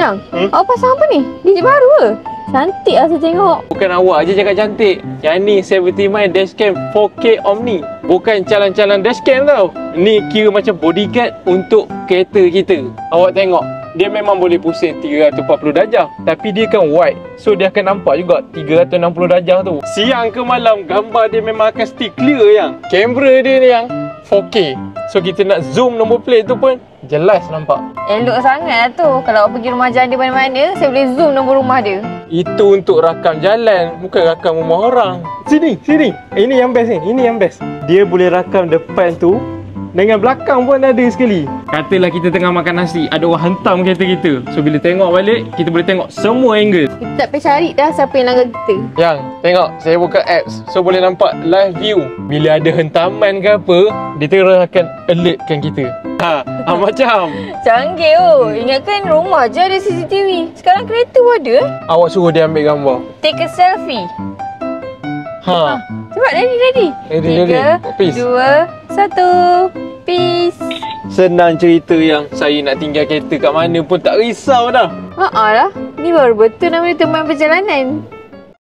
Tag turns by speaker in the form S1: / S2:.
S1: Yang, awak pasang apa ni? DJ baru ke? Cantik lah saya tengok.
S2: Bukan awak je cakap cantik. Yang ni 70 mile dashcam 4K Omni. Bukan calang-calang dashcam tau. Ni kira macam bodyguard untuk kereta kita. Awak tengok, dia memang boleh pusing 340 darjah. Tapi dia kan wide, so dia akan nampak juga 360 darjah tu. Siang ke malam, gambar dia memang akan still clear yang. Kamera dia ni yang 4K. So kita nak zoom nombor plate tu pun jelas nampak.
S1: Elok sangat lah tu. Kalau awak pergi rumah jalan dia mana-mana, saya boleh zoom nombor rumah dia.
S2: Itu untuk rakam jalan, bukan rakam rumah orang. Sini. Ini yang best ni. Ini yang best. Dia boleh rakam depan tu dengan belakang pun ada sekali. Katalah kita tengah makan nasi, ada orang hentam kereta kita. So bila tengok balik, kita boleh tengok semua angle.
S1: Kita tak payah cari dah siapa yang langgar kita.
S2: Yang, tengok saya buka apps, so boleh nampak live view. Bila ada hentaman ke apa, dia terus akan alertkan kita. Macam
S1: Canggih oh. Ingatkan rumah je ada CCTV. Sekarang kereta pun ada.
S2: awak suruh dia ambil gambar.
S1: Take a selfie. Cepat ready.
S2: Ready.
S1: 3,
S2: Peace.
S1: 2, 1. Peace.
S2: Senang cerita yang saya nak tinggal kereta kat mana pun tak risau dah.
S1: Haa lah. Ni baru betul namanya teman perjalanan.